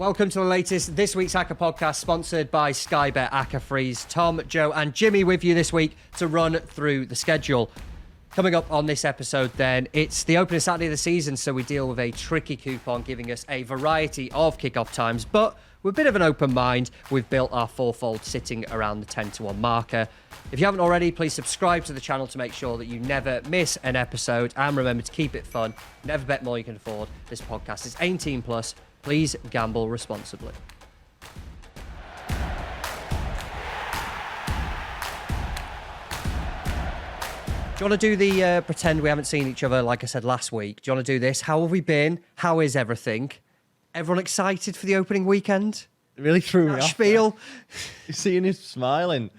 Welcome to the latest This Week's Acca podcast, sponsored by Sky Bet Acca Freeze. Tom, Joe and Jimmy with you this week to run through the schedule. Coming up on this episode then, it's the opening Saturday of the season, so we deal with a tricky coupon giving us a variety of kick-off times, but with a bit of an open mind, we've built our fourfold sitting around the 10-1 marker. If you haven't already, please subscribe to the channel to make sure that you never miss an episode, and remember to keep it fun. Never bet more you can afford. This podcast is 18 plus. Please gamble responsibly. Do you want to do the pretend we haven't seen each other like I said last week? Do you want to do this? How have we been? How is everything? Everyone excited for the opening weekend? It really threw me off. Spiel. Seeing him smiling.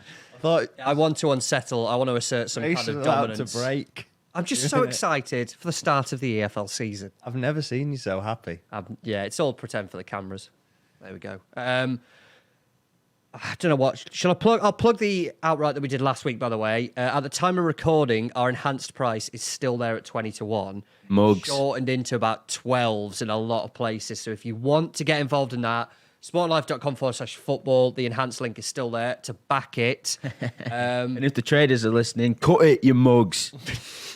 I want to unsettle. I want to assert some kind of dominance. To break. I'm just so excited for the start of the EFL season. I've never seen you so happy. Yeah, it's all pretend for the cameras. There we go. I don't know what. Shall I plug? I'll plug the outright that we did last week, by the way. At the time of recording, our enhanced price is still there at 20-1. Mugs. Shortened into about 12s in a lot of places. So if you want to get involved in that, sportlife.com/football. The enhanced link is still there to back it. And if the traders are listening, cut it, you mugs.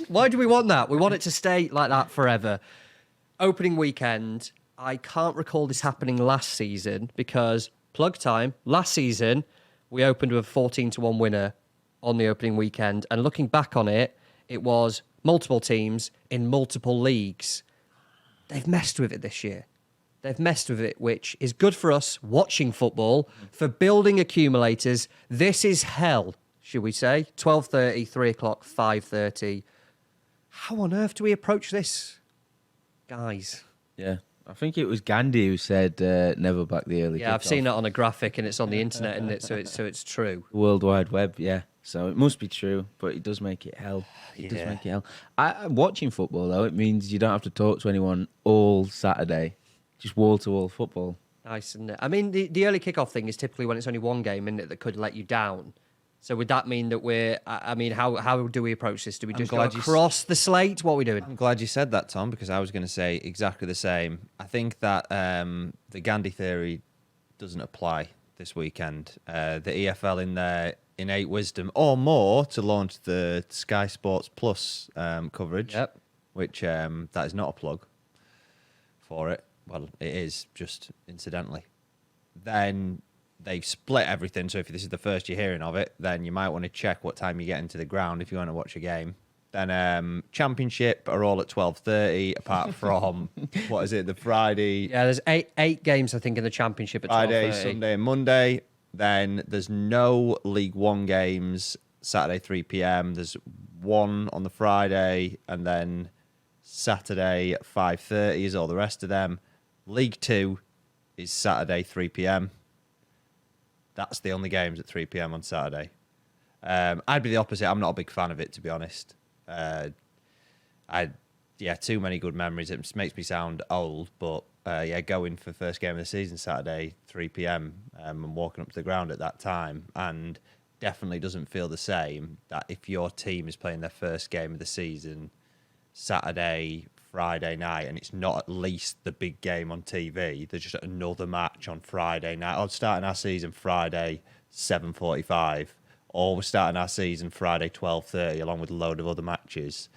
Why do we want that? We want it to stay like that forever. Opening weekend. I can't recall this happening last season because, plug time, last season we opened with a 14-1 winner on the opening weekend. And looking back on it, it was multiple teams in multiple leagues. They've messed with it this year. They've messed with it, which is good for us watching football, for building accumulators. This is hell, should we say? 12:30, 3 o'clock, 5:30. How on earth do we approach this, guys? Yeah, I think it was Gandhi who said never back the early. Yeah, I've seen it on a graphic and it's on the internet, isn't it? So it's true. World Wide Web, yeah. So it must be true, but it does make it hell. It does make it hell. Watching football, though, it means you don't have to talk to anyone all Saturday. Just wall-to-wall football. Nice, isn't it? I mean, the early kickoff thing is typically when it's only one game, isn't it, that could let you down. So would that mean that how do we approach this? Do we just go across the slate? What are we doing? I'm glad you said that, Tom, because I was going to say exactly the same. I think that the Gandhi theory doesn't apply this weekend. The EFL in their innate wisdom, or more, to launch the Sky Sports Plus coverage, which that is not a plug for it. Well, it is, just incidentally. Then they've split everything, so if this is the first you're hearing of it, then you might want to check what time you get into the ground if you want to watch a game. Then Championship are all at 12:30, apart from, what is it, the Friday? Yeah, there's eight games, I think, in the Championship at 12:30. Friday, Sunday and Monday. Then there's no League One games, Saturday 3 p.m. There's one on the Friday, and then Saturday at 5:30 is all the rest of them. League Two is Saturday 3 p.m. That's the only games at 3 p.m. on Saturday. I'd be the opposite. I'm not a big fan of it, to be honest. Too many good memories. It makes me sound old, but going for first game of the season Saturday 3 p.m. And walking up to the ground at that time, and definitely doesn't feel the same that if your team is playing their first game of the season Saturday, Friday night, and it's not at least the big game on TV. There's just another match on Friday night. Or starting our season Friday 7:45, or we're starting our season Friday 12:30, along with a load of other matches.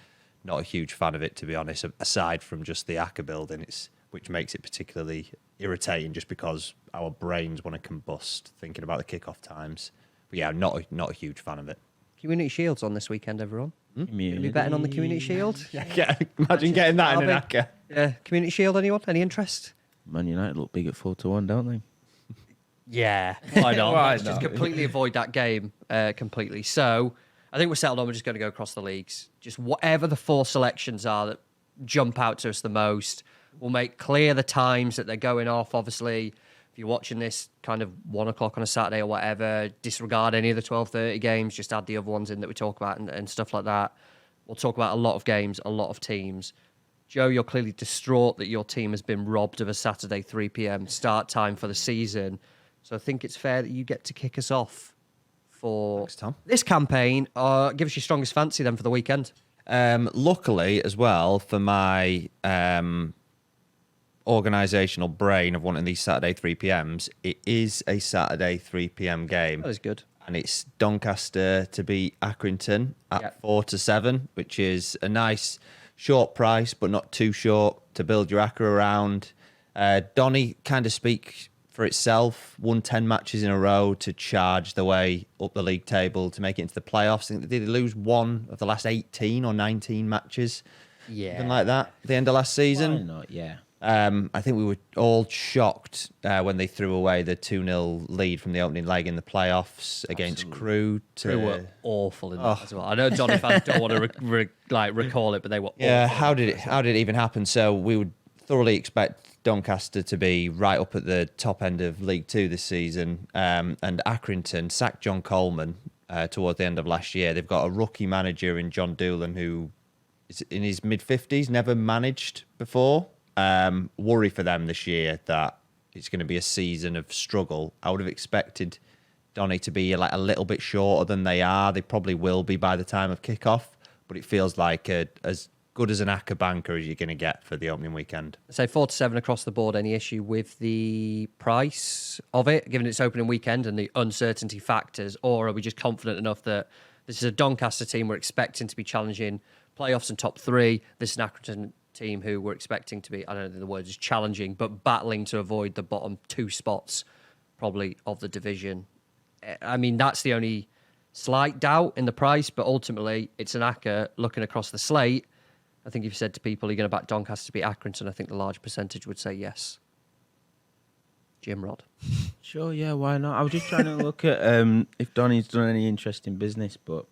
Not a huge fan of it, to be honest. Aside from just the Acca building, which makes it particularly irritating, just because our brains want to combust thinking about the kickoff times. But yeah, not a huge fan of it. Community Shield's on this weekend, everyone. Are we betting on the Community Shield? Yeah, imagine getting that in an Acca. Yeah, Community Shield, anyone? Any interest? Man United look big at 4-1, don't they? Yeah, why not? Why Let's just not? completely avoid that game completely. So I think we're settled on. We're just going to go across the leagues. Just whatever the four selections are that jump out to us the most. We'll make clear the times that they're going off. Obviously, if you're watching this kind of 1 o'clock on a Saturday or whatever, disregard any of the 12:30 games. Just add the other ones in that we talk about and stuff like that. We'll talk about a lot of games, a lot of teams. Joe, you're clearly distraught that your team has been robbed of a Saturday 3 p.m. start time for the season. So I think it's fair that you get to kick us off for Thanks, Tom. This campaign. Give us your strongest fancy then for the weekend. Luckily, as well, for my organisational brain of wanting these Saturday 3 p.m s, it is a Saturday 3 p.m. game. That is good. And it's Doncaster to beat Accrington at 4-7, which is a nice short price, but not too short to build your Acca around. Donny kind of speaks for itself. Won 10 matches in a row to charge the way up the league table to make it into the playoffs. I think they did lose one of the last 18 or 19 matches. Yeah. Something like that at the end of last season. Why not? Yeah. I think we were all shocked when they threw away the 2-0 lead from the opening leg in the playoffs against Crewe. Crewe were awful in that as well. I know Donny fans don't want to recall it, but they were awful. Yeah, how did it even happen? So we would thoroughly expect Doncaster to be right up at the top end of League Two this season. And Accrington sacked John Coleman towards the end of last year. They've got a rookie manager in John Doolan who is in his mid-50s, never managed before. Worry for them this year that it's going to be a season of struggle. I would have expected Donny to be like a little bit shorter than they are. They probably will be by the time of kickoff, but it feels like as good as an Acca banker as you're going to get for the opening weekend. Say 4-7 across the board. Any issue with the price of it, given its opening weekend and the uncertainty factors, or are we just confident enough that this is a Doncaster team we're expecting to be challenging playoffs and top three? This is an Accrington team who we're expecting to be, I don't know the word is challenging, but battling to avoid the bottom two spots, probably, of the division. I mean, that's the only slight doubt in the price, but ultimately it's an Acca looking across the slate. I think if you said to people, you're going to back Doncaster to beat Accrington, I think the large percentage would say yes. Jim Rod. Sure, yeah, why not? I was just trying to look at if Donny's done any interesting business, but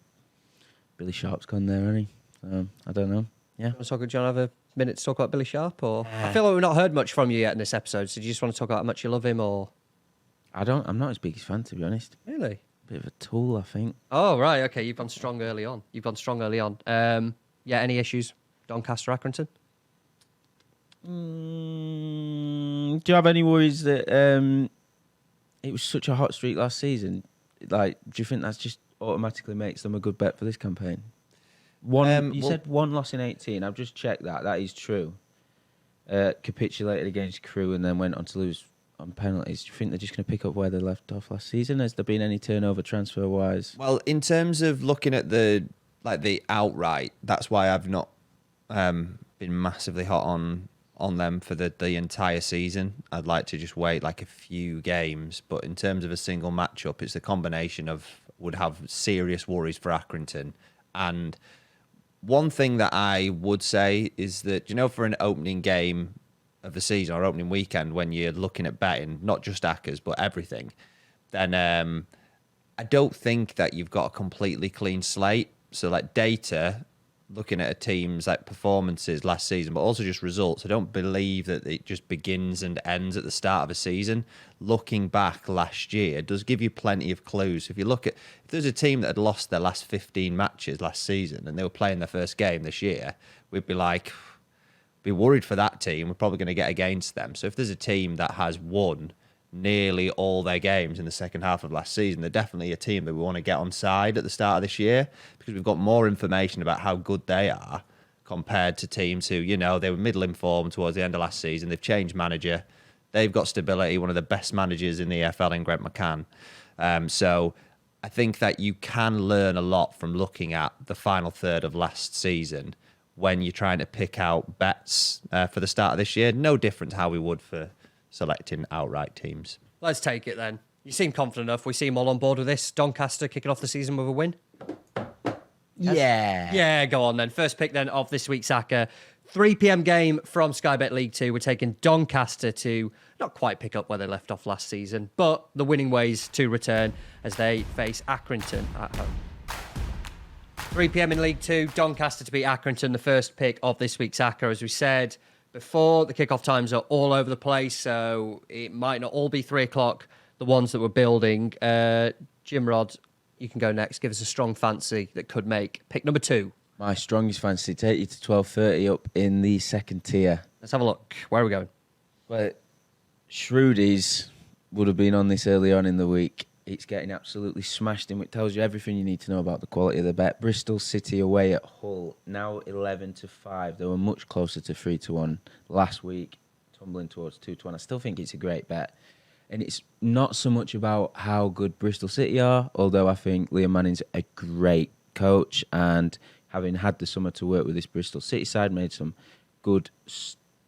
Billy Sharp's gone there, hasn't he? I don't know. Yeah. Do you want to have a minute to talk about Billy Sharp? Or I feel like we've not heard much from you yet in this episode, so do you just want to talk about how much you love him? Or I'm not his biggest fan, to be honest. Really? Bit of a tool, I think. Oh, right, okay, you've gone strong early on. Yeah, any issues? Doncaster, Accrington? Do you have any worries that it was such a hot streak last season? Like, do you think that's just automatically makes them a good bet for this campaign? You said one loss in 18. I've just checked that. That is true. Capitulated against Crewe and then went on to lose on penalties. Do you think they're just going to pick up where they left off last season? Has there been any turnover transfer-wise? Well, in terms of looking at the outright, that's why I've not been massively hot on them for the entire season. I'd like to just wait like a few games, but in terms of a single matchup, it's a combination of would have serious worries for Accrington. And one thing that I would say is that, for an opening game of the season or opening weekend, when you're looking at betting, not just Accas, but everything, then I don't think that you've got a completely clean slate. So like data, looking at a team's like performances last season, but also just results, I don't believe that it just begins and ends at the start of a season. Looking back last year does give you plenty of clues. If there's a team that had lost their last 15 matches last season and they were playing their first game this year, we'd be worried for that team. We're probably going to get against them. So if there's a team that has won nearly all their games in the second half of last season, they're definitely a team that we want to get on side at the start of this year, because we've got more information about how good they are compared to teams who, they were middle informed towards the end of last season. They've changed manager. They've got stability, one of the best managers in the EFL in Greg McCann. So I think that you can learn a lot from looking at the final third of last season when you're trying to pick out bets for the start of this year. No different to how we would for selecting outright teams. Let's take it then. You seem confident enough. We seem all on board with this. Doncaster kicking off the season with a win. Yeah. Yeah, go on then. First pick then of this week's Acca. 3 p.m. game from Sky Bet League 2. We're taking Doncaster to not quite pick up where they left off last season, but the winning ways to return as they face Accrington at home. 3 p.m. in League 2, Doncaster to beat Accrington, the first pick of this week's Acca. As we said before, the kickoff times are all over the place, so it might not all be 3 o'clock, the ones that we're building. Jim Rod, you can go next. Give us a strong fancy that could make pick number 2. My strongest fancy, take you to 12:30 up in the second tier. Let's have a look. Where are we going? Well, Shrewdies would have been on this early on in the week. It's getting absolutely smashed in, which tells you everything you need to know about the quality of the bet. Bristol City away at Hull, now 11-5. They were much closer to 3-1 last week. tumbling towards 2-1. I still think it's a great bet. And it's not so much about how good Bristol City are, although I think Liam Manning's a great coach, and having had the summer to work with this Bristol City side, made some good,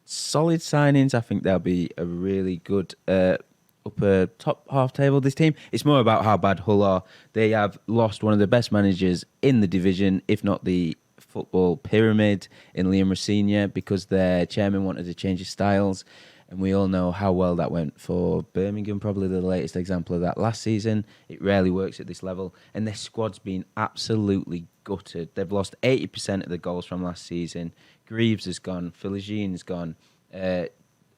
solid signings. I think they'll be a really good upper top half table, this team. It's more about how bad Hull are. They have lost one of the best managers in the division, if not the football pyramid, in Liam Rossini, because their chairman wanted to change his styles. And we all know how well that went for Birmingham, probably the latest example of that last season. It rarely works at this level. And their squad's been absolutely gutted. They've lost 80% of the goals from last season. Greaves has gone. Philigine's gone. I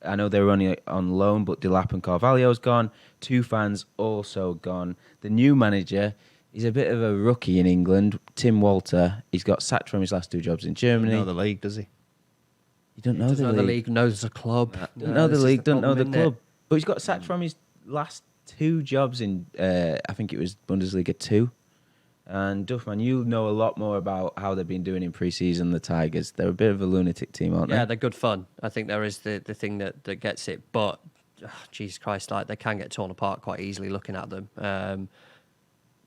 know they were only on loan, but Delap and Carvalho's gone. Tufan's also gone. The new manager is a bit of a rookie in England, Tim Walter. He's got sacked from his last 2 jobs in Germany. You know the league, does he? You don't know the league. Knows the club. Don't know the league, don't know the club. But he's got sacked from his last 2 jobs in, I think it was Bundesliga 2. And Duffman, you know a lot more about how they've been doing in pre-season, the Tigers. They're a bit of a lunatic team, aren't they? Yeah, they're good fun. I think there is the thing that gets it. But, Jesus Christ, like they can get torn apart quite easily looking at them.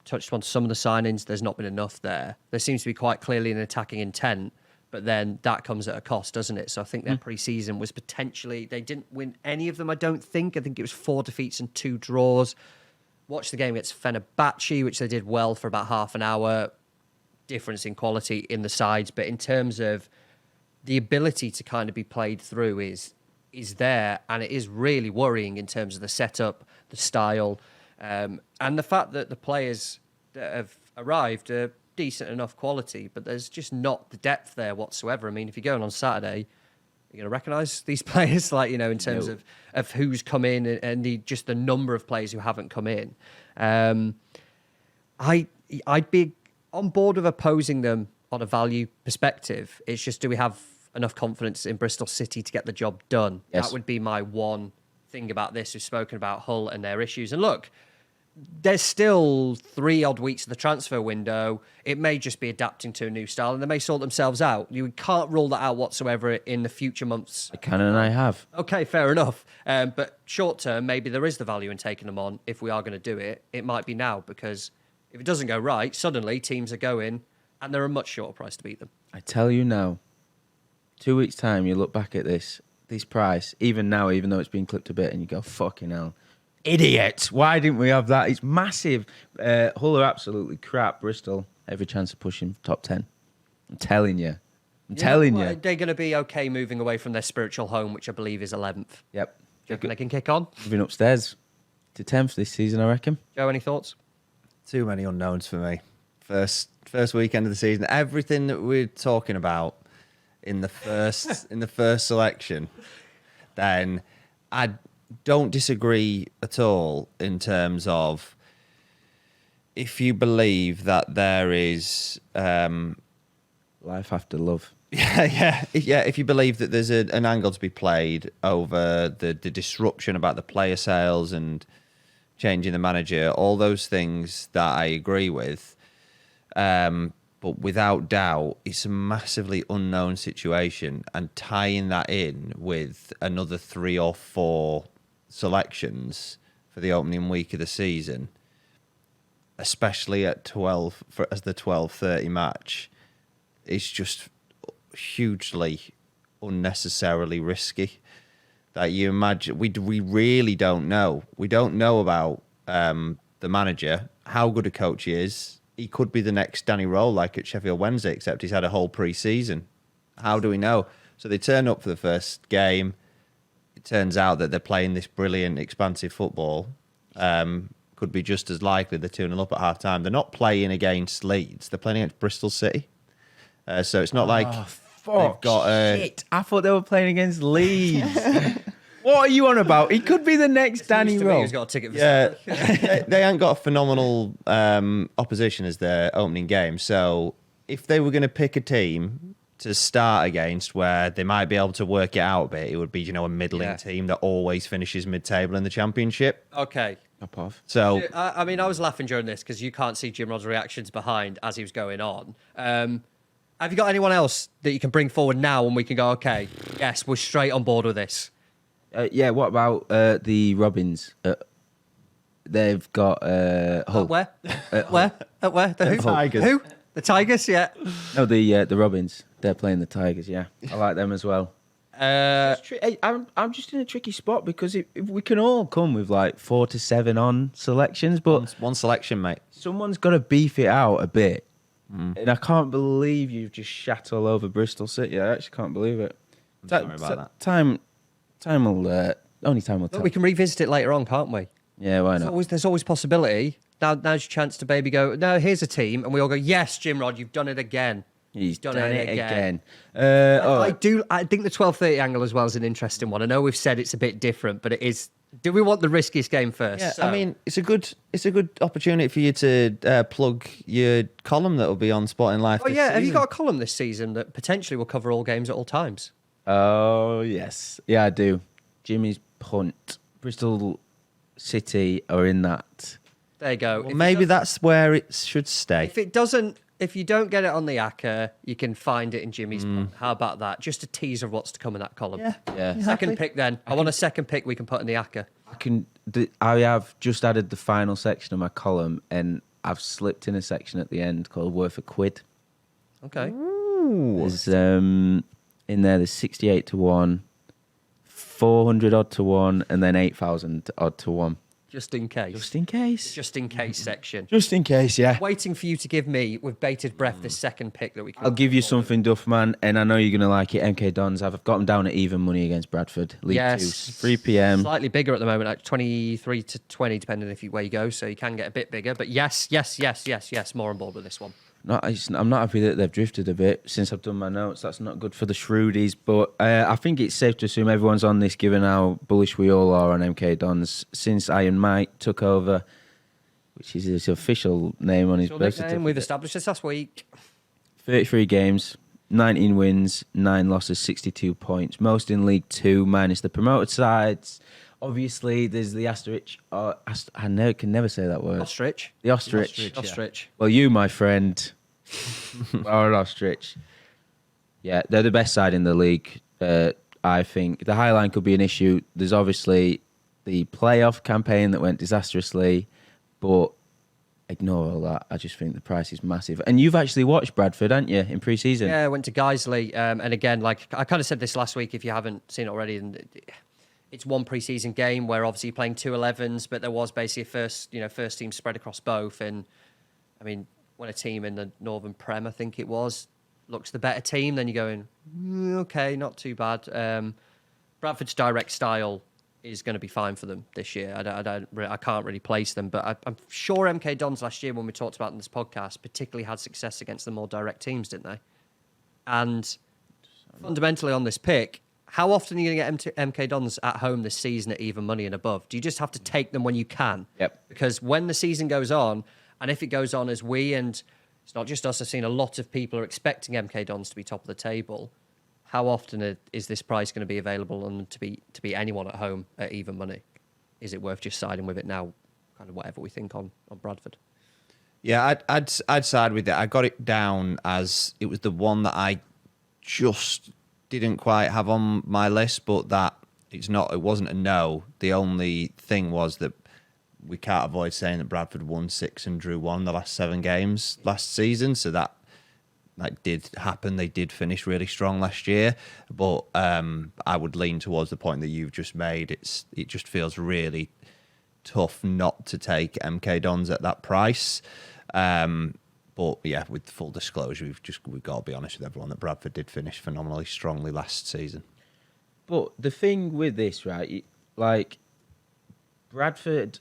Touched on some of the signings. There's not been enough there. There seems to be quite clearly an attacking intent. But then that comes at a cost, doesn't it? So I think their pre-season was potentially... They didn't win any of them, I don't think. I think it was 4 defeats and 2 draws. Watched the game against Fenerbahce, which they did well for about half an hour. Difference in quality in the sides. But in terms of the ability to kind of be played through is there. And it is really worrying in terms of the setup, the style, and the fact that the players that have arrived are decent enough quality, but there's just not the depth there whatsoever. I mean, if you're going on Saturday, you're going to recognise these players, like, you know, in terms of who's come in and just the number of players who haven't come in. I'd be on board with opposing them on a value perspective. It's just, do we have enough confidence in Bristol City to get the job done? Yes. That would be my one thing about this. We've spoken about Hull and their issues. And look, there's still 3 odd weeks of the transfer window. It may just be adapting to a new style, and they may sort themselves out. You can't rule that out whatsoever in the future months. I can and I have. Okay, fair enough. But short term, maybe there is the value in taking them on. If we are going to do it, it might be now, because if it doesn't go right, suddenly teams are going, and they're a much shorter price to beat them. I tell you now, 2 weeks' time, you look back at this price, even now, even though it's been clipped a bit, and you go, fucking hell. Idiot! Why didn't we have that? It's massive. Hull are absolutely crap. Bristol, every chance of pushing top 10. I'm telling you. They're going to be okay moving away from their spiritual home, which I believe is 11th. Yep. Do you reckon they can kick on? Moving upstairs to 10th this season, I reckon. Joe, any thoughts? Too many unknowns for me. First weekend of the season, everything that we're talking about in the first selection, then I don't disagree at all in terms of, if you believe that there is Life after love. Yeah. If you believe that there's an angle to be played over the disruption about the player sales and changing the manager, all those things that I agree with, but without doubt, it's a massively unknown situation, and tying that in with another 3 or 4 selections for the opening week of the season, especially at 12 as the 12:30 match, it's just hugely unnecessarily risky. That you imagine, we really don't know. We don't know about the manager, how good a coach he is. He could be the next Danny Rowe, like at Sheffield Wednesday, except he's had a whole pre-season. How do we know? So they turn up for the first game. It turns out that they're playing this brilliant, expansive football. Could be just as likely they're 2-0 up at half-time. They're not playing against Leeds. They're playing against Bristol City. So it's not like they've got a... Shit. I thought they were playing against Leeds. What are you on about? He could be the next Danny Rowe. He's got a ticket for they ain't got a phenomenal opposition as their opening game. So if they were going to pick a team to start against where they might be able to work it out a bit, it would be, a middling team that always finishes mid-table in the Championship. Okay. Up off. So I mean, I was laughing during this because you can't see Jim Rod's reactions behind as he was going on. Have you got anyone else that you can bring forward now when we can go, okay, yes, we're straight on board with this? Yeah, what about the Robins? They've got Hull. Where? Where? The who? Tigers. Who? The Tigers, yeah. No, the Robins. They're playing the Tigers. Yeah, I like them as well. I'm just in a tricky spot because if we can all come with like 4 to 7 on selections, but One selection, mate. someone's got to beef it out a bit. And I can't believe you've just shat all over Bristol City. I actually can't believe it. Sorry about that. Time will only time will But tell. we can revisit it later on, can't we? Yeah, why not? There's always possibility. Now's your chance to maybe go, no, here's a team. And we all go, yes, Jim Rod, you've done it again. He's done it again. I think the 12:30 angle as well is an interesting one. I know we've said it's a bit different, but it is. Do we want the riskiest game first? Yeah, So- I mean, it's a good opportunity for you to plug your column that will be on Sporting Life. Oh this yeah, have you season. got a column this season that potentially will cover all games at all times? Oh yes, yeah, I do. Jimmy's punt. Bristol City are in that. There you go. Well, maybe that's where it should stay. If you don't get it on the Acca, you can find it in Jimmy's. How about that? Just a teaser of what's to come in that column. Yeah. Second pick then. I want a second pick we can put in the Acca. I have just added the final section of my column, and I've slipped in a section at the end called "Worth a Quid." Okay. There's in there. There's 68 to 1, 400 odd to 1, and then 8,000 odd to 1. Just in case. Just in case. Just in case section. Just in case, yeah. Waiting for you to give me, with bated breath, the second pick that we can. I'll give you something, Duffman, and I know you're going to like it. MK Dons, I've got them down at even money against Bradford. League 2, 3 p.m. Slightly bigger at the moment, like 23 to 20, depending where you go. So you can get a bit bigger. But yes. More on board with this one. I'm not happy that they've drifted a bit since I've done my notes. That's not good for the Shrewdies. But I think it's safe to assume everyone's on this, given how bullish we all are on MK Dons since Iron Mike took over, which is his official name on his birth certificate. We've established this last week. 33 games, 19 wins, 9 losses, 62 points. Most in League 2, minus the promoted sides. Obviously, there's the asterisk. Can never say that word. Ostrich. The ostrich. Ostrich. Well, you, my friend, are an ostrich. Yeah, they're the best side in the league, I think. The High Line could be an issue. There's obviously the playoff campaign that went disastrously, but ignore all that. I just think the price is massive. And you've actually watched Bradford, haven't you, in pre-season? Yeah, I went to Guiseley. And again, like I kind of said this last week, if you haven't seen it already, and it's one pre-season game where obviously you're playing 2 11s, but there was basically a first team spread across both. And I mean, when a team in the Northern Prem, I think it was, looks the better team, then you're going, okay, not too bad. Bradford's direct style is going to be fine for them this year. I can't really place them, but I'm sure MK Dons last year, when we talked about in this podcast, particularly had success against the more direct teams, didn't they? And fundamentally on this pick, how often are you going to get MK Dons at home this season at even money and above? Do you just have to take them when you can? Yep. Because when the season goes on, and if it goes on as and it's not just us, I've seen a lot of people are expecting MK Dons to be top of the table. How often is this price going to be available and to be anyone at home at even money? Is it worth just siding with it now? Kind of whatever we think on Bradford. Yeah, I'd side with it. I got it down as it was the one that I just didn't quite have on my list, but that it wasn't a no. The only thing was that we can't avoid saying that Bradford won 6 and drew 1 the last 7 games last season, so that did happen. They did finish really strong last year, but I would lean towards the point that you've just made. It just feels really tough not to take MK Dons at that price. But yeah, with full disclosure, we've got to be honest with everyone that Bradford did finish phenomenally strongly last season. But the thing with this, right, like Bradford,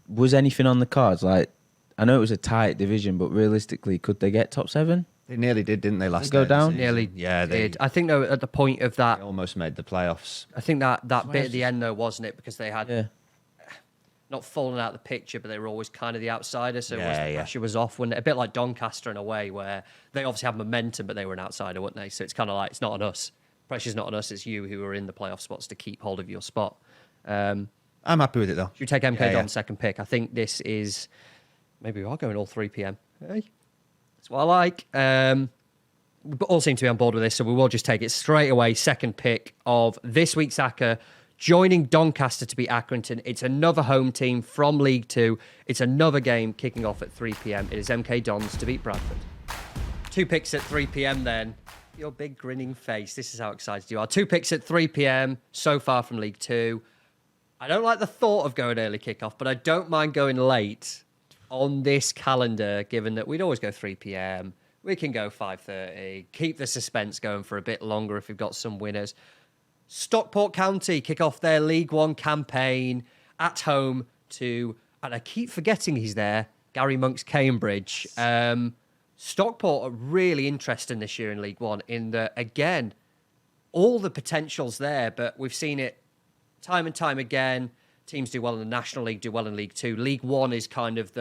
was anything on the cards? Like, I know it was a tight division, but realistically, could they get top 7? They nearly did, didn't they, last They go year? down? Nearly did. I think, though, at the point of that, They almost made the playoffs. I think that bit at the end, though, wasn't it? Because they had not fallen out of the picture, but they were always kind of the outsider. So the pressure was off. When a bit like Doncaster in a way, where they obviously had momentum, but they were an outsider, weren't they? So it's kind of like, it's not on us. Pressure's not on us. It's you who are in the playoff spots to keep hold of your spot. I'm happy with it, though. Should we take MK Don's second pick? I think this is... Maybe we are going all 3 p.m. Hey, that's what I like. We all seem to be on board with this, so we will just take it straight away. Second pick of this week's Acca, joining Doncaster to beat Accrington. It's another home team from League Two. It's another game kicking off at 3 p.m. It is MK Dons to beat Bradford. 2 picks at 3 p.m. then. Your big grinning face. This is how excited you are. 2 picks at 3 p.m. so far from League Two. I don't like the thought of going early kickoff, but I don't mind going late on this calendar, given that we'd always go 3 p.m. We can go 5:30. Keep the suspense going for a bit longer if we've got some winners. Stockport County kick off their League One campaign at home to, and I keep forgetting he's there, Gary Monk's Cambridge. Stockport are really interesting this year in League One in that, again, all the potential's there, but we've seen it time and time again. Teams do well in the National League, do well in League Two. League One is kind of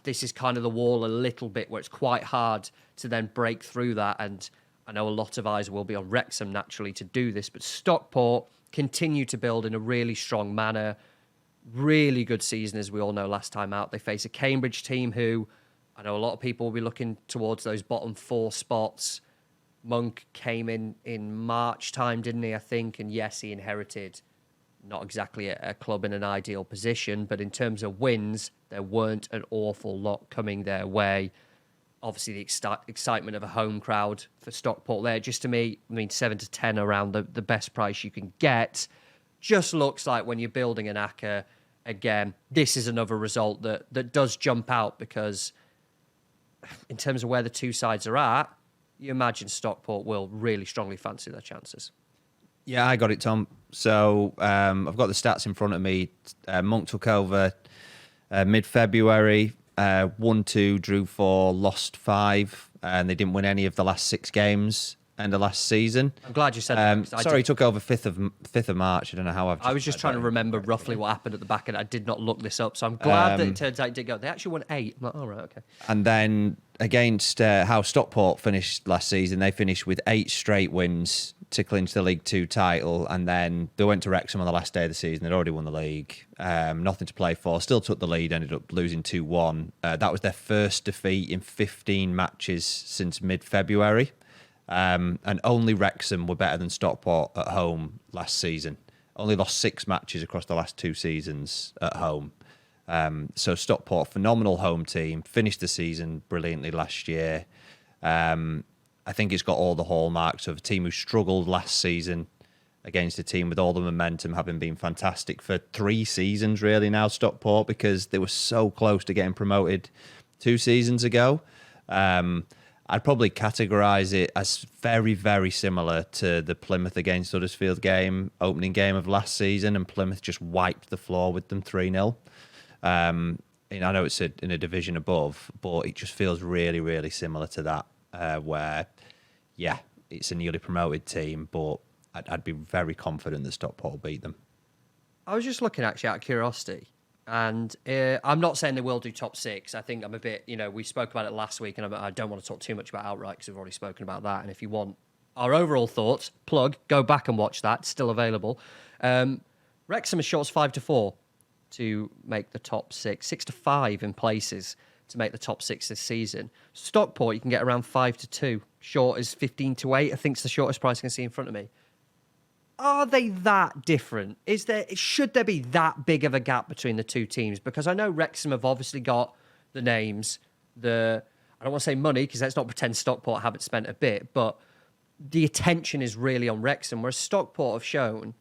this is kind of the wall a little bit where it's quite hard to then break through that. And I know a lot of eyes will be on Wrexham naturally to do this, but Stockport continue to build in a really strong manner. Really good season, as we all know, last time out. They face a Cambridge team who I know a lot of people will be looking towards those bottom 4 spots. Monk came in March time, didn't he, I think? And yes, he inherited not exactly a club in an ideal position, but in terms of wins, there weren't an awful lot coming their way. Obviously, the excitement of a home crowd for Stockport there, just to me, I mean, 7 to 10 around the best price you can get. Just looks like when you're building an Acca, again, this is another result that does jump out because in terms of where the two sides are at, you imagine Stockport will really strongly fancy their chances. Yeah, I got it, Tom. So I've got the stats in front of me. Monk took over mid-February, 1-2, drew 4, lost 5, and they didn't win any of the last 6 games end of last season. I'm glad you said that. Sorry, he took over 5th of March. I don't know how I was just trying to remember roughly what happened at the back end. I did not look this up, so I'm glad that it turns out it did go. They actually won 8. I'm like, all right, okay. And then against how Stockport finished last season, they finished with 8 straight wins to clinch the League Two title, and then they went to Wrexham on the last day of the season. They'd already won the league, nothing to play for. Still took the lead, ended up losing 2-1. That was their first defeat in 15 matches since mid-February. And only Wrexham were better than Stockport at home last season. Only lost 6 matches across the last 2 seasons at home. So Stockport, phenomenal home team, finished the season brilliantly last year. I think it's got all the hallmarks of a team who struggled last season against a team with all the momentum, having been fantastic for 3 seasons really now, Stockport, because they were so close to getting promoted 2 seasons ago. I'd probably categorise it as very, very similar to the Plymouth against Huddersfield game, opening game of last season, and Plymouth just wiped the floor with them 3-0. I know it's in a division above, but it just feels really, really similar to that, where, yeah, it's a newly promoted team, but I'd be very confident that Stockport will beat them. I was just looking actually out of curiosity. And I'm not saying they will do top 6. I think I'm a bit, we spoke about it last week, and I don't want to talk too much about outright because we've already spoken about that. And if you want our overall thoughts, go back and watch that. It's still available. Wrexham is short as 5-4 to make the top 6, 6-5 in places to make the top 6 this season. Stockport, you can get around 5-2. Short is 15-8. I think it's the shortest price I can see in front of me. Are they that different? Should there be that big of a gap between the two teams? Because I know Wrexham have obviously got the names, I don't want to say money, because let's not pretend Stockport haven't spent a bit, but the attention is really on Wrexham, whereas Stockport have shown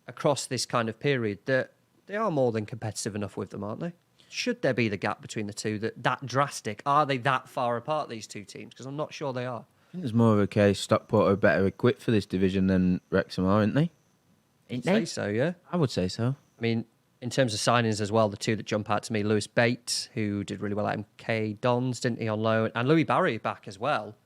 across this kind of period that they are more than competitive enough with them, aren't they? Should there be the gap between the two that drastic? Are they that far apart, these two teams? Because I'm not sure they are. I think there's more of a case Stockport are better equipped for this division than Wrexham are, aren't they? I'd say so, yeah. I would say so. I mean, in terms of signings as well, the two that jump out to me, Lewis Bates, who did really well at MK Dons, didn't he, on loan, and Louis Barry back as well.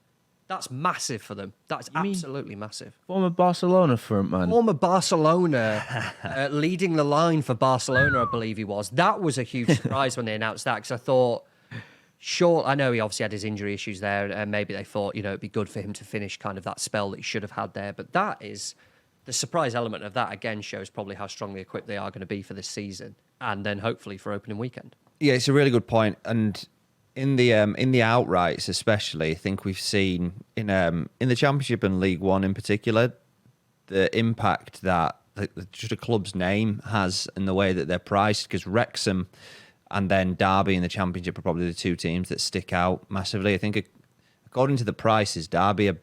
That's massive for them. That's absolutely massive. Former Barcelona front man. Former Barcelona, leading the line for Barcelona, I believe he was. That was a huge surprise when they announced that, because I thought, sure, I know he obviously had his injury issues there, and maybe they thought, it'd be good for him to finish kind of that spell that he should have had there. But that is, the surprise element of that, again, shows probably how strongly equipped they are going to be for this season, and then hopefully for opening weekend. Yeah, it's a really good point. And in the outrights especially, I think we've seen in the Championship and League One in particular, the impact that just a club's name has and the way that they're priced, because Wrexham and then Derby in the Championship are probably the two teams that stick out massively. I think according to the prices, Derby are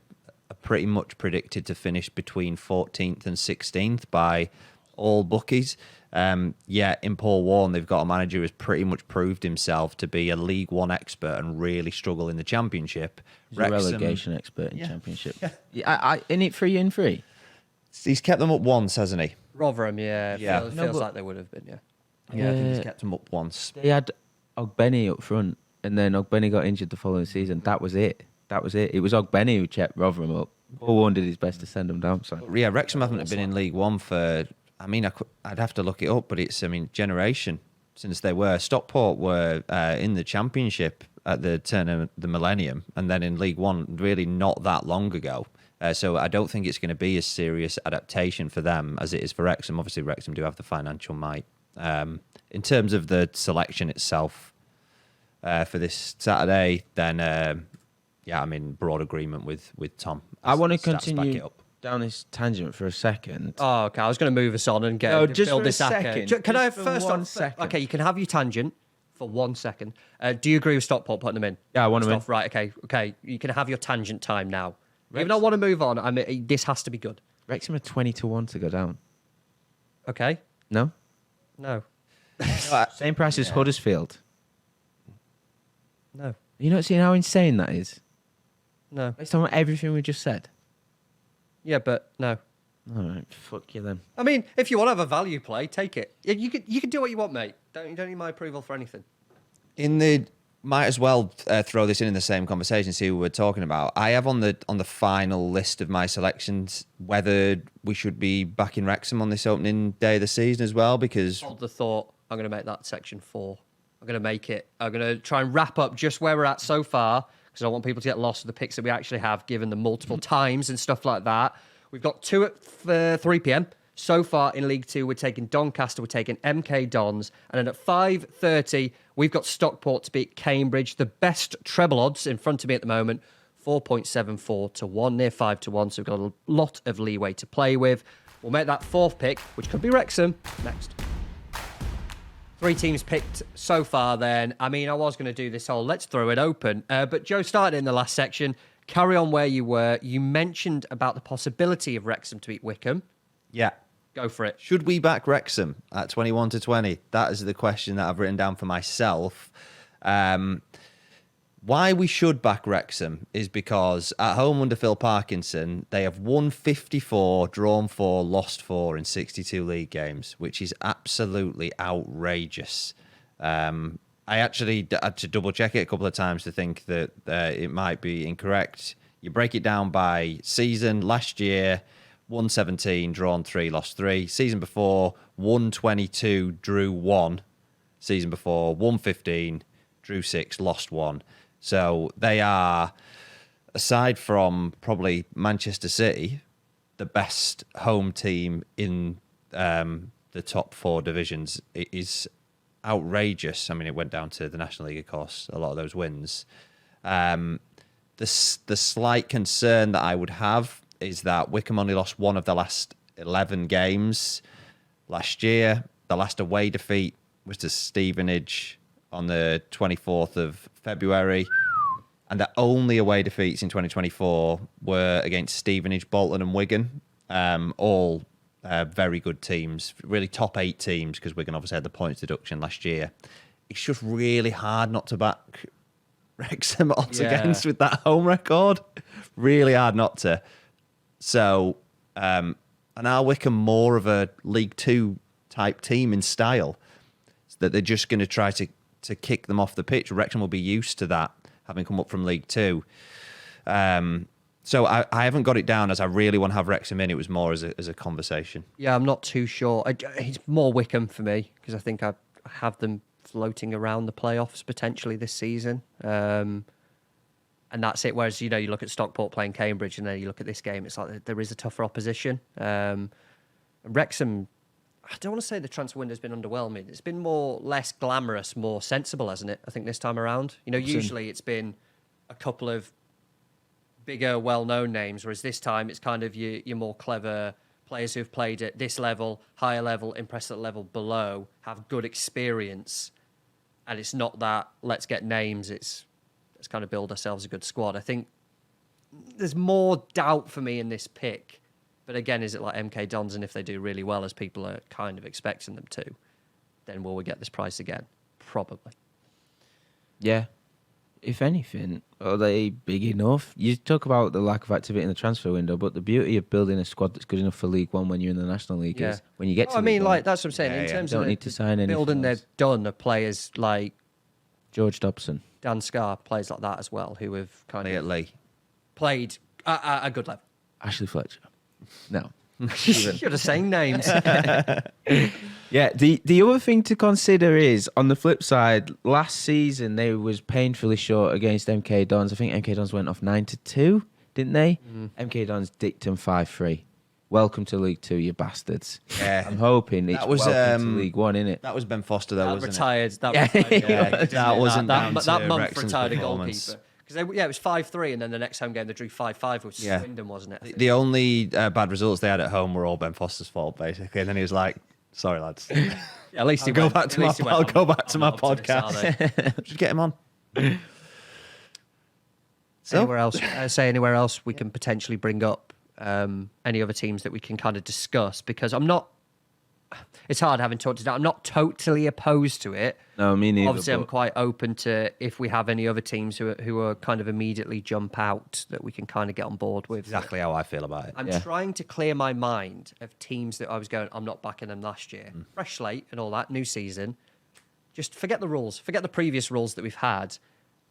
pretty much predicted to finish between 14th and 16th by all bookies. Yet in Paul Warne, they've got a manager who has pretty much proved himself to be a League One expert and really struggle in the Championship. He's a relegation expert in Championship. Yeah. In it 3 and 3. He's kept them up once, hasn't he? Rotherham, yeah. Yeah. Feels like they would have been, yeah. Yeah, I think he's kept them up once. They had Ogbenny up front, and then Ogbenny got injured the following season. That was it. It was Ogbenny who kept Rotherham up. Paul Warne did his best to send them down. So. Yeah, Wrexham haven't been in League One for, I'd have to look it up, but it's, generation since they were. Stockport were in the Championship at the turn of the millennium, and then in League One really not that long ago. So I don't think it's going to be a serious adaptation for them as it is for Wrexham. Obviously, Wrexham do have the financial might. In terms of the selection itself for this Saturday, then I'm in broad agreement with Tom. I want to continue down this tangent for a second. Oh, okay. I was going to move us on and just build for this a Acca. second. Can I Just for first 1 off? second. Okay, you can have your tangent for 1 second. Do you agree with Stockport putting them in? Yeah, I want them in. Right. Okay. You can have your tangent time now. Even though I want to move on, this has to be good. Wrexham are 20-1 to go down. Okay. No? No. Same price as Huddersfield. No. You not seeing how insane that is? No. Based on everything we just said. Yeah, but no. All right, fuck you then. If you want to have a value play, take it. You can do what you want, mate. You don't need my approval for anything. Might as well throw this in the same conversation, see who we're talking about. I have on the final list of my selections whether we should be back in Wrexham on this opening day of the season as well, because... Hold the thought. I'm going to make that section 4. I'm going to make it. I'm going to try and wrap up just where we're at so far, because I don't want people to get lost with the picks that we actually have, given the multiple times and stuff like that. We've got 2 at 3 p.m. So far in League 2, we're taking Doncaster, we're taking MK Dons, and then at 5:30, we've got Stockport to beat Cambridge. The best treble odds in front of me at the moment, 4.74 to 1, near 5 to 1, so we've got a lot of leeway to play with. We'll make that 4th pick, which could be Wrexham, next. 3 teams picked so far then. I was going to do this whole let's throw it open, but Joe started in the last section. Carry on where you were. You mentioned about the possibility of Wrexham to beat Wickham. Yeah. Go for it. Should we back Wrexham at 21-20? That is the question that I've written down for myself. Why we should back Wrexham is because at home under Phil Parkinson, they have won 54, drawn 4, lost 4 in 62 league games, which is absolutely outrageous. I actually had to double check it a couple of times to think that it might be incorrect. You break it down by season. Last year, won 17, drawn 3, lost 3. Season before, won 22, drew 1. Season before, won 15, drew 6, lost 1. So they are, aside from probably Manchester City, the best home team in the top 4 divisions. It is outrageous. It went down to the National League, of course, a lot of those wins. The slight concern that I would have is that Wickham only lost 1 of the last 11 games last year. The last away defeat was to Stevenage on the 24th of February. And the only away defeats in 2024 were against Stevenage, Bolton and Wigan. All very good teams, really top 8 teams, because Wigan obviously had the points deduction last year. It's just really hard not to back Wrexham odds against with that home record. Really hard not to. So, and are Wickham more of a League 2 type team in style? So that they're just going to try to kick them off the pitch. Wrexham will be used to that, having come up from League 2. So I haven't got it down as I really want to have Wrexham in. It was more as a conversation. Yeah, I'm not too sure. It's more Wickham for me, because I think I have them floating around the playoffs potentially this season. And that's it. Whereas, you look at Stockport playing Cambridge and then you look at this game, it's like there is a tougher opposition. And Wrexham, I don't want to say the transfer window's been underwhelming. It's been less glamorous, more sensible, hasn't it? I think this time around. Usually it's been a couple of bigger, well-known names, whereas this time it's kind of your more clever players who've played at this level, higher level, impressive level below, have good experience. And it's not that let's get names, let's kind of build ourselves a good squad. I think there's more doubt for me in this pick. But again, is it like MK Dons? And if they do really well, as people are kind of expecting them to, then will we get this price again? Probably. Yeah. If anything, are they big enough? You talk about the lack of activity in the transfer window, but the beauty of building a squad that's good enough for League One when you're in the National League is when you get to League One, like that's what I'm saying. In terms don't of need to sign anything building else. they've done, of players like George Dobson, Dan Scarr, players like that as well, who have kind of Lee. played at a good level. Ashley Fletcher. No. You're just saying names. Yeah, the other thing to consider is, on the flip side, last season they was painfully short against MK Dons. I think MK Dons went off 9-2, didn't they? MK Dons dicked them 5-3. Welcome to League Two, you bastards. Yeah. I'm hoping it's welcome to League One, innit? That was Ben Foster, though, That wasn't retired. That Yeah. retired. That wasn't down that to month Wrexham's retired a performance. goalkeeper. Because it was 5-3, and then the next home game they drew 5-5, which was Yeah. Swindon, wasn't it? I think? The only bad results they had at home were all Ben Foster's fault, basically. And then he was like, "Sorry, lads, Yeah, at least he I'll went- go back at to my least he went I'll on- go back to on my up to this, are podcast. Just get him on." So Anywhere else? Anywhere else we can potentially bring up any other teams that we can kind of discuss, because I'm not. It's hard having talked it out. I'm not totally opposed to it. No, me neither. Obviously, I'm but quite open to if we have any other teams who are kind of immediately jump out that we can kind of get on board with. exactly how I feel about it. I'm Yeah. trying to clear my mind of teams that I was going, I'm not backing them last year. Fresh slate and all that, new season. Just forget the rules, forget the previous rules that we've had.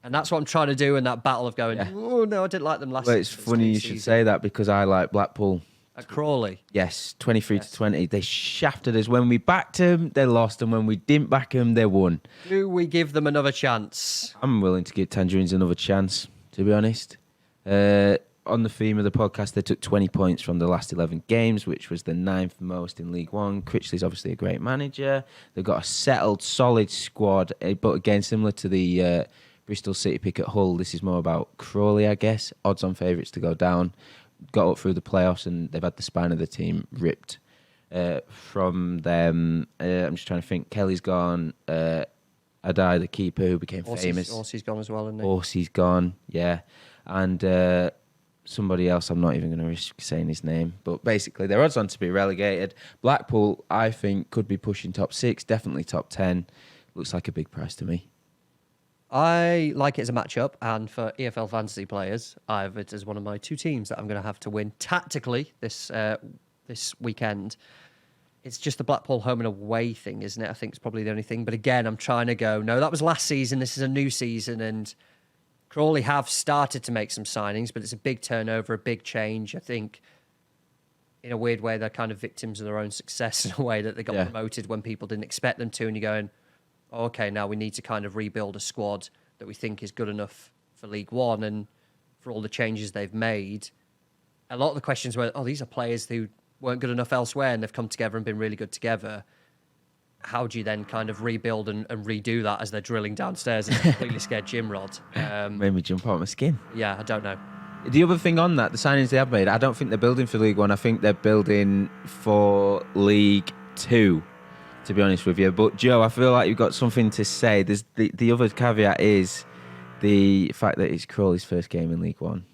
And that's what I'm trying to do in that battle of going, oh, no, I didn't like them last Well, season. it's funny you should say that, because I like Blackpool. At Crawley. Yes, 23-20. They shafted us. When we backed them, they lost, and when we didn't back them, they won. Do we give them another chance? I'm willing to give Tangerines another chance, to be honest. On the theme of the podcast, they took 20 points from the last 11 games, which was the 9th most in League One. Critchley's obviously a great manager. They've got a settled, solid squad, but again, similar to the Bristol City pick at Hull, this is more about Crawley, I guess. Odds on favourites to go down. Got up through the playoffs, and they've had the spine of the team ripped from them. I'm just trying to think. Kelly's gone. Adai, the keeper, who became famous. Orsey's gone as well, isn't he? Orsey's gone, yeah. And somebody else, I'm not even going to risk saying his name. But basically, they're odds on to be relegated. Blackpool, I think, could be pushing top 6, definitely top 10. Looks like a big price to me. I like it as a matchup, and for EFL fantasy players, I have it as one of my two teams that I'm going to have to win tactically this weekend. It's just the Blackpool home and away thing, isn't it? I think it's probably the only thing. But again, I'm trying to go, no, that was last season. This is a new season, and Crawley have started to make some signings, but it's a big turnover, a big change. I think, in a weird way, they're kind of victims of their own success in a way that they got promoted when people didn't expect them to, and you're going, okay, now we need to kind of rebuild a squad that we think is good enough for League One, and for all the changes they've made. A lot of the questions were, these are players who weren't good enough elsewhere and they've come together and been really good together. How do you then kind of rebuild and redo that as they're drilling downstairs in a completely scared gym rod? Made me jump out of my skin. Yeah, I don't know. The other thing on that, the signings they have made, I don't think they're building for League One. I think they're building for League Two, to be honest with you. But Joe, I feel like you've got something to say. There's the other caveat is the fact that it's Crawley's first game in League One.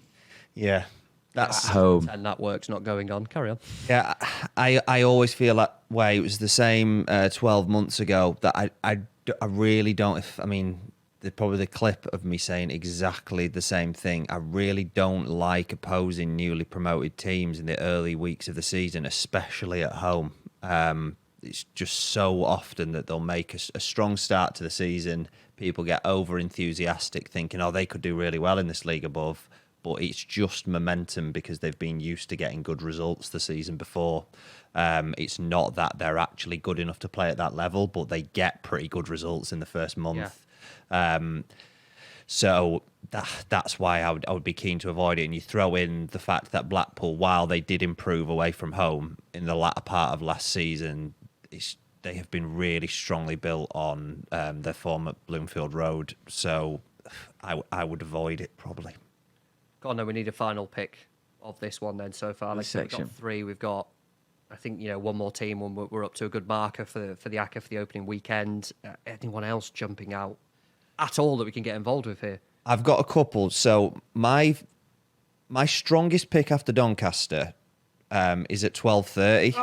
Yeah, that's At home. And that work's not going on. Carry on. Yeah, I always feel that way. It was the same 12 months ago that I really don't. There's probably the clip of me saying exactly the same thing. I really don't like opposing newly promoted teams in the early weeks of the season, especially at home. It's just so often that they'll make a strong start to the season. People get over enthusiastic thinking, they could do really well in this league above. But it's just momentum because they've been used to getting good results the season before. It's not that they're actually good enough to play at that level, but they get pretty good results in the first month. Yeah. So that's why I would be keen to avoid it. And you throw in the fact that Blackpool, while they did improve away from home in the latter part of last season, they have been really strongly built on their form at Bloomfield Road. So I would avoid it probably. God, no, we need a final pick of this one then so far. Like I said, we've got 3. We've got I think, one more team when we're up to a good marker for the Acca for the opening weekend. Anyone else jumping out at all that we can get involved with here? I've got a couple. So my strongest pick after Doncaster is at 12:30.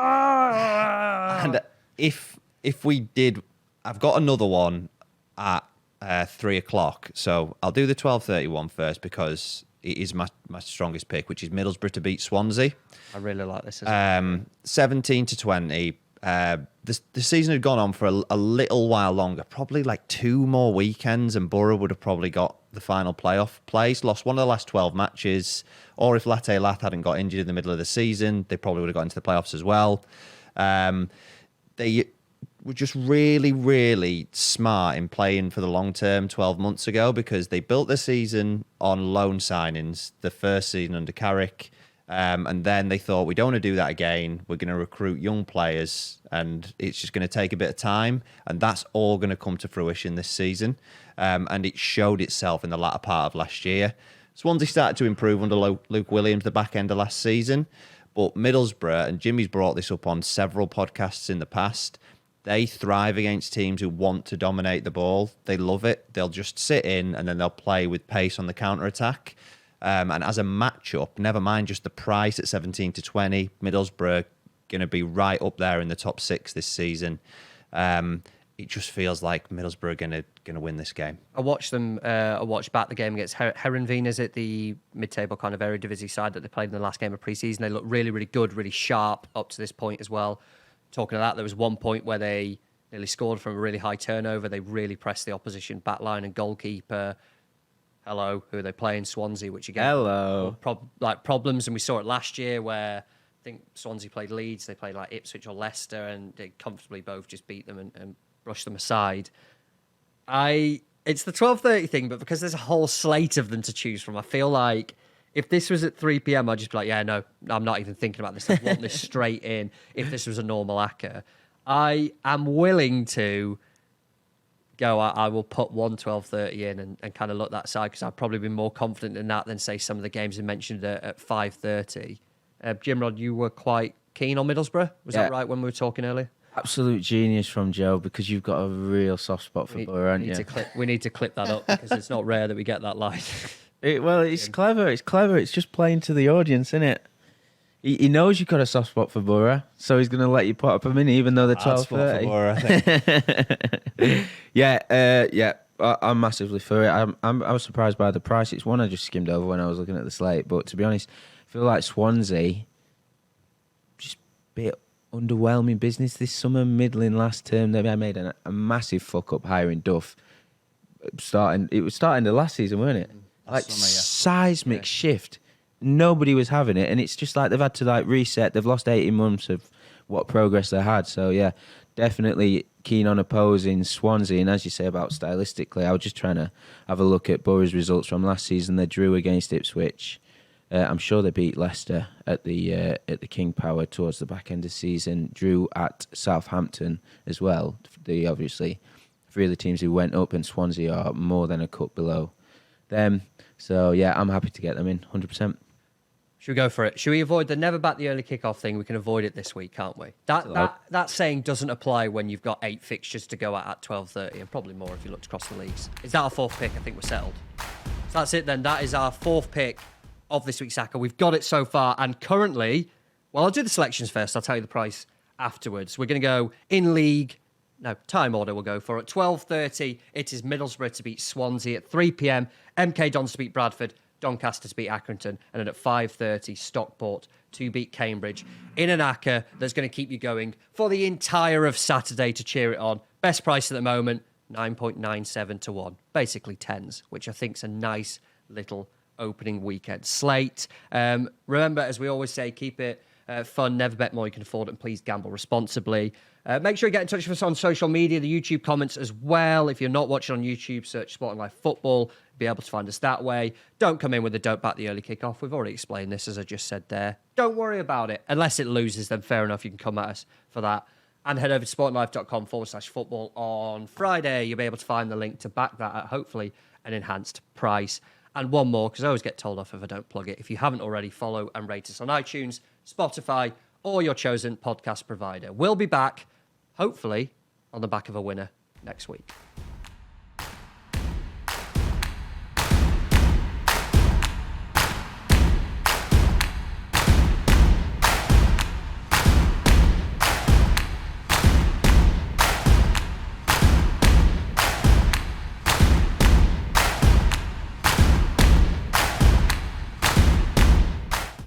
And if we did, I've got another one at 3 o'clock. So I'll do the 12:30 one first because it is my strongest pick, which is Middlesbrough to beat Swansea. I really like this as well. 17-20. The season had gone on for a little while longer, probably like 2 more weekends, and Borough would have probably got the final playoff place. Lost one of the last 12 matches, or if Latte Lath hadn't got injured in the middle of the season, they probably would have got into the playoffs as well. They were just really, really smart in playing for the long term 12 months ago, because they built the season on loan signings, the first season under Carrick. And then they thought, we don't want to do that again. We're going to recruit young players, and it's just going to take a bit of time. And that's all going to come to fruition this season. And it showed itself in the latter part of last year. Swansea started to improve under Luke Williams the back end of last season. But Middlesbrough, and Jimmy's brought this up on several podcasts in the past, they thrive against teams who want to dominate the ball. They love it. They'll just sit in and then they'll play with pace on the counter-attack. And as a matchup, never mind just the price at 17-20, Middlesbrough going to be right up there in the top 6 this season. It just feels like Middlesbrough are going to win this game. I watched back the game against Herenveen, is it, the mid-table kind of Eredivisie side that they played in the last game of pre-season. They looked really, really good, really sharp up to this point as well. Talking of that, there was one point where they nearly scored from a really high turnover. They really pressed the opposition backline and goalkeeper. Who are they playing? Swansea, which again, problems. And we saw it last year where I think Swansea played Leeds, they played like Ipswich or Leicester, and they comfortably both just beat them and brushed them aside. It's the 12:30 thing, but because there's a whole slate of them to choose from, I feel like if this was at 3 p.m, I'd just be like, yeah, no, I'm not even thinking about this. I want this straight in. If this was a normal Acca, I am willing to go. I will put 12:30 in and kind of look that side, because I've probably been more confident in that than say some of the games you mentioned at 5:30. Jimrod, you were quite keen on Middlesbrough. Was that right when we were talking earlier? Absolute genius from Joe, because you've got a real soft spot for Borough, haven't you? We need to clip that up, because it's not rare that we get that live. It's clever. It's clever. It's just playing to the audience, isn't it? He knows you've got a soft spot for Borough, so he's going to let you put up a minute, even though they're 12:30. Yeah, I'm massively for it. I was surprised by the price. It's one I just skimmed over when I was looking at the slate. But to be honest, I feel like Swansea just a bit underwhelming business this summer, middling last term. They made a massive fuck up hiring Duff. It was starting the last season, weren't it? Seismic shift. Nobody was having it, and it's just like they've had to reset. They've lost 18 months of what progress they had. So yeah, definitely keen on opposing Swansea. And as you say about stylistically, I was just trying to have a look at Borough's results from last season. They drew against Ipswich. I'm sure they beat Leicester at the King Power towards the back end of the season. Drew at Southampton as well. Obviously 3 of the teams who went up, and Swansea are more than a cut below them. So yeah, I'm happy to get them in 100%. Should we go for it? Should we avoid the never bat the early kickoff thing? We can avoid it this week, can't we? That saying doesn't apply when you've got 8 fixtures to go at 12:30, and probably more if you looked across the leagues. Is that our 4th pick? I think we're settled. So that's it then. That is our 4th pick of this week's Acca. We've got it so far, and currently, well, I'll do the selections first. I'll tell you the price afterwards. We're going to go in league. No, time order we'll go for. At 12:30, it is Middlesbrough to beat Swansea. At 3 p.m, MK Dons to beat Bradford, Doncaster to beat Accrington, and then at 5:30, Stockport to beat Cambridge. In an Acca that's going to keep you going for the entire of Saturday to cheer it on. Best price at the moment, 9.97 to 1. Basically tens, which I think is a nice little opening weekend slate. Remember, as we always say, keep it fun, never bet more you can afford, and please gamble responsibly. Make sure you get in touch with us on social media, the YouTube comments as well. If you're not watching on YouTube, search Sporting Life Football. Be able to find us that way. Don't come in with a don't bat the early kickoff. We've already explained this, as I just said there. Don't worry about it. Unless it loses, then fair enough, you can come at us for that. And head over to sportinglife.com/football on Friday. You'll be able to find the link to back that at hopefully an enhanced price. And one more, because I always get told off if I don't plug it. If you haven't already, follow and rate us on iTunes, Spotify, or your chosen podcast provider. We'll be back, hopefully, on the back of a winner next week.